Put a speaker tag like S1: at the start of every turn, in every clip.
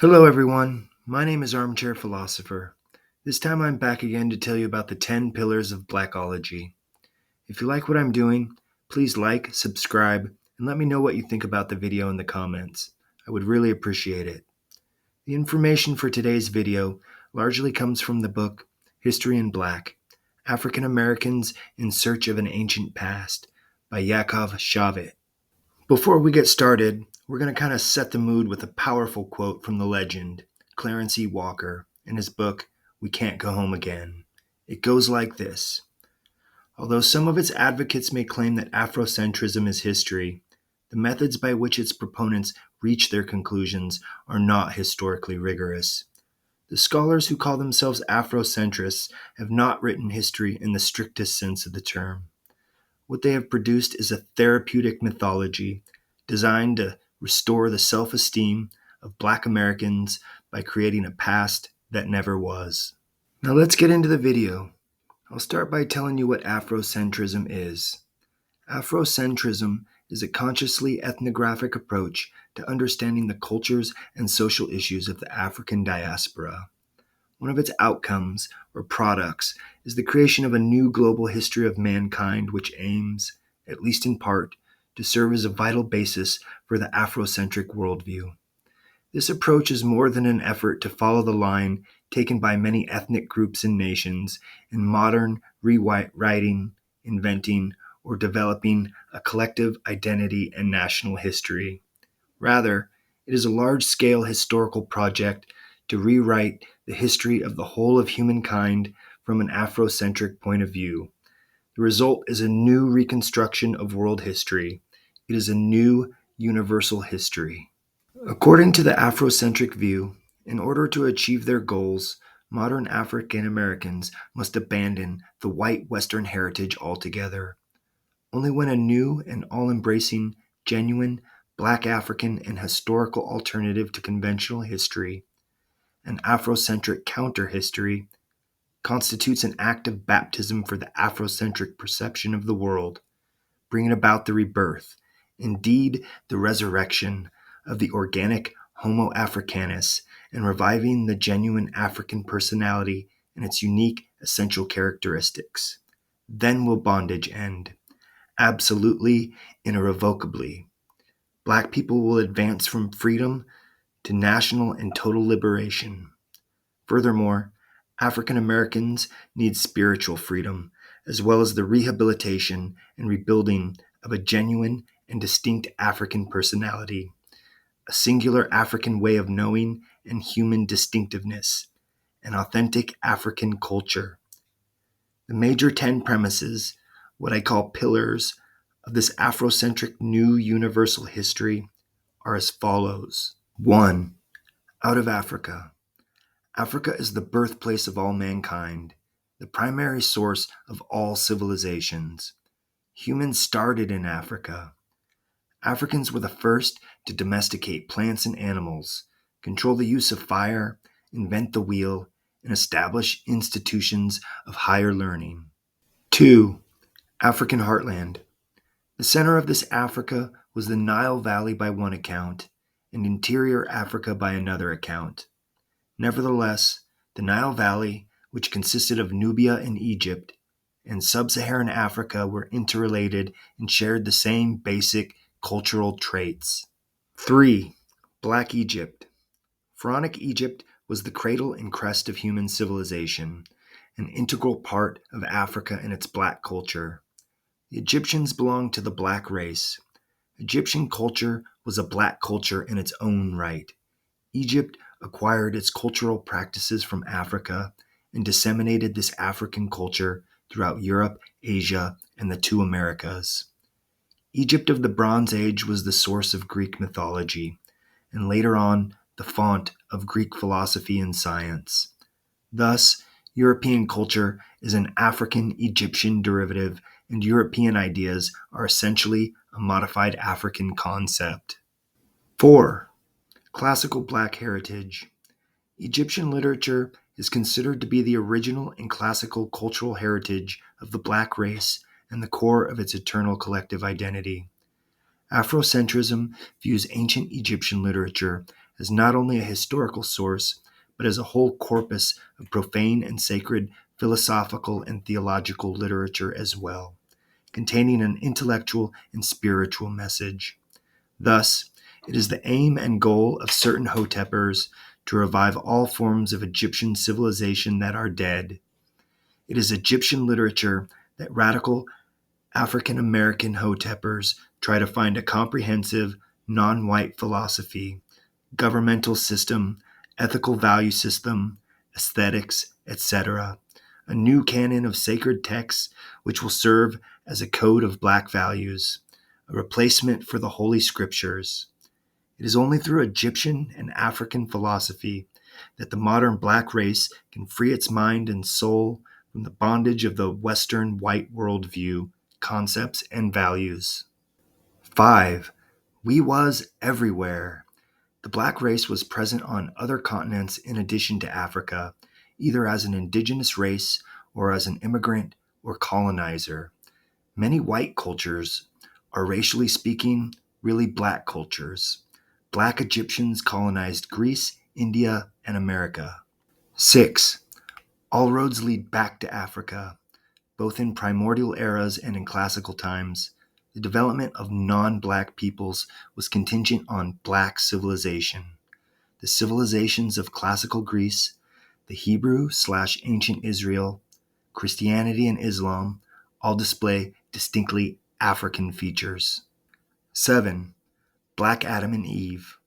S1: Hello, everyone. My name is Armchair Philosopher. This time I'm back again to tell you about the 10 pillars of Blackology. If you like what I'm doing, please like, subscribe, and let me know what you think about the video in the comments. I would really appreciate it. The information for today's video largely comes from the book History in Black: African Americans in Search of an Ancient Past by Yaacov Shavit. Before we get started, we're going to kind of set the mood with a powerful quote from the legend, Clarence E. Walker, in his book, We Can't Go Home Again. It goes like this. Although some of its advocates may claim that Afrocentrism is history, the methods by which its proponents reach their conclusions are not historically rigorous. The scholars who call themselves Afrocentrists have not written history in the strictest sense of the term. What they have produced is a therapeutic mythology designed to restore the self-esteem of Black Americans by creating a past that never was. Now let's get into the video. I'll start by telling you what Afrocentrism is. Afrocentrism is a consciously ethnographic approach to understanding the cultures and social issues of the African diaspora. One of its outcomes, or products, is the creation of a new global history of mankind which aims, at least in part, to serve as a vital basis for the Afrocentric worldview. This approach is more than an effort to follow the line taken by many ethnic groups and nations in modern rewriting, inventing, or developing a collective identity and national history. Rather, it is a large-scale historical project to rewrite the history of the whole of humankind from an Afrocentric point of view. The result is a new reconstruction of world history. It is a new universal history. According to the Afrocentric view, in order to achieve their goals, modern African Americans must abandon the white Western heritage altogether. Only when a new and all-embracing, genuine, Black African and historical alternative to conventional history, an Afrocentric counter-history, constitutes an act of baptism for the Afrocentric perception of the world, bringing about the rebirth, indeed the resurrection, of the organic Homo Africanus and reviving the genuine African personality and its unique essential characteristics. Then will bondage end, absolutely and irrevocably. Black people will advance from freedom to national and total liberation. Furthermore, African Americans need spiritual freedom, as well as the rehabilitation and rebuilding of a genuine and distinct African personality, a singular African way of knowing and human distinctiveness, an authentic African culture. The major 10 premises, what I call pillars, of this Afrocentric new universal history are as follows. 1. Out of Africa. Africa is the birthplace of all mankind, the primary source of all civilizations. Humans started in Africa. Africans were the first to domesticate plants and animals, control the use of fire, invent the wheel, and establish institutions of higher learning. 2. African heartland. The center of this Africa was the Nile Valley by one account, and interior Africa by another account. Nevertheless, the Nile Valley, which consisted of Nubia and Egypt, and sub-Saharan Africa were interrelated and shared the same basic cultural traits. 3. Black Egypt. Pharaonic Egypt was the cradle and crest of human civilization, an integral part of Africa and its black culture. The Egyptians belonged to the black race. Egyptian culture was a black culture in its own right. Egypt acquired its cultural practices from Africa and disseminated this African culture throughout Europe, Asia, and the two Americas. Egypt of the Bronze Age was the source of Greek mythology, and later on, the font of Greek philosophy and science. Thus, European culture is an African-Egyptian derivative, and European ideas are essentially a modified African concept. 4. Classical Black heritage. Egyptian literature is considered to be the original and classical cultural heritage of the Black race and the core of its eternal collective identity. Afrocentrism views ancient Egyptian literature as not only a historical source, but as a whole corpus of profane and sacred philosophical and theological literature as well, containing an intellectual and spiritual message. Thus, it is the aim and goal of certain Hotepers to revive all forms of Egyptian civilization that are dead. It is Egyptian literature that radical African American Hotepers try to find a comprehensive, non-white philosophy, governmental system, ethical value system, aesthetics, etc., a new canon of sacred texts which will serve as a code of black values, a replacement for the Holy Scriptures. It is only through Egyptian and African philosophy that the modern black race can free its mind and soul from the bondage of the Western white worldview, concepts, and values. 5. We was everywhere. The black race was present on other continents in addition to Africa, either as an indigenous race or as an immigrant or colonizer. Many white cultures are, racially speaking, really black cultures. Black Egyptians colonized Greece, India, and America. 6. All roads lead back to Africa. Both in primordial eras and in classical times, the development of non-black peoples was contingent on black civilization. The civilizations of classical Greece, the Hebrew/ancient Israel, Christianity, and Islam all display distinctly African features. 7. Black Adam and Eve.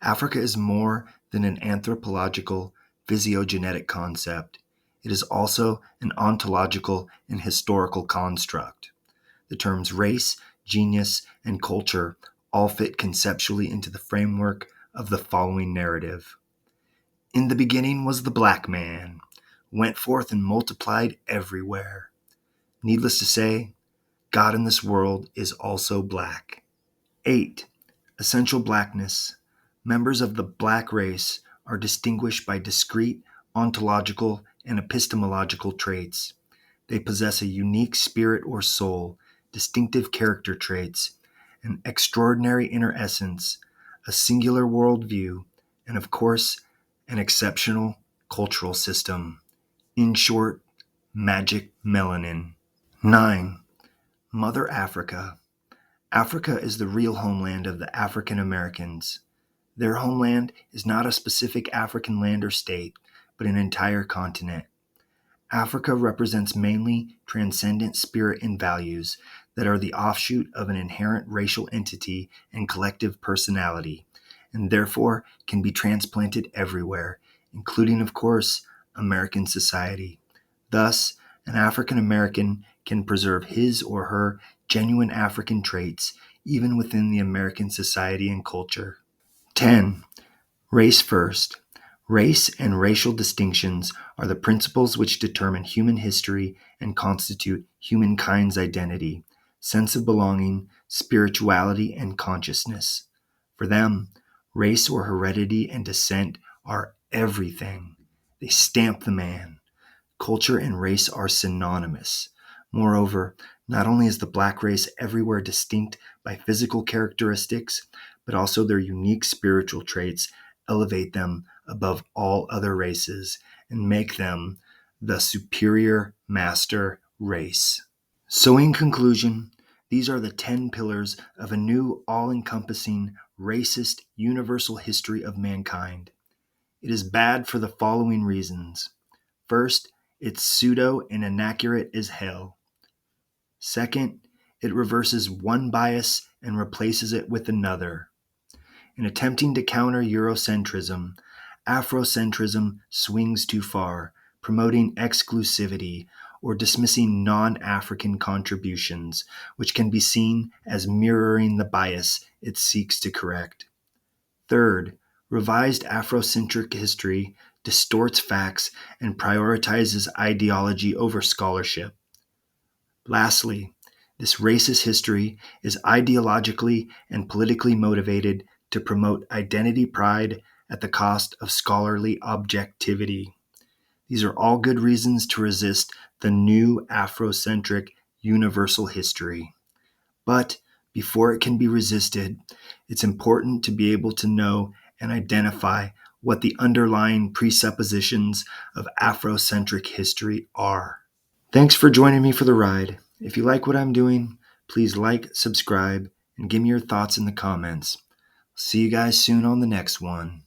S1: Africa is more than an anthropological, physiogenetic concept. It is also an ontological and historical construct. The terms race, genius, and culture all fit conceptually into the framework of the following narrative. In the beginning was the black man, went forth and multiplied everywhere. Needless to say, God in this world is also black. 8. Essential blackness. Members of the black race are distinguished by discrete ontological and epistemological traits. They possess a unique spirit or soul, distinctive character traits, an extraordinary inner essence, a singular worldview, and of course, an exceptional cultural system. In short, magic melanin. 9. Mother Africa. Africa is the real homeland of the African Americans. Their homeland is not a specific African land or state, but an entire continent. Africa represents mainly transcendent spirit and values that are the offshoot of an inherent racial entity and collective personality, and therefore can be transplanted everywhere, including, of course, American society. Thus, an African American can preserve his or her genuine African traits even within the American society and culture. 10. Race first. Race and racial distinctions are the principles which determine human history and constitute humankind's identity, sense of belonging, spirituality, and consciousness. For them, race or heredity and descent are everything. They stamp the man. Culture and race are synonymous. Moreover, not only is the black race everywhere distinct by physical characteristics, but also their unique spiritual traits elevate them above all other races and make them the superior master race. So in conclusion, these are the 10 pillars of a new all-encompassing, racist, universal history of mankind. It is bad for the following reasons. First, it's pseudo and inaccurate as hell. Second, it reverses one bias and replaces it with another. In attempting to counter Eurocentrism, Afrocentrism swings too far, promoting exclusivity or dismissing non-African contributions, which can be seen as mirroring the bias it seeks to correct. Third, revised Afrocentric history distorts facts and prioritizes ideology over scholarship. Lastly, this racist history is ideologically and politically motivated to promote identity pride at the cost of scholarly objectivity. These are all good reasons to resist the new Afrocentric universal history. But before it can be resisted, it's important to be able to know and identify what the underlying presuppositions of Afrocentric history are. Thanks for joining me for the ride. If you like what I'm doing, please like, subscribe, and give me your thoughts in the comments. See you guys soon on the next one.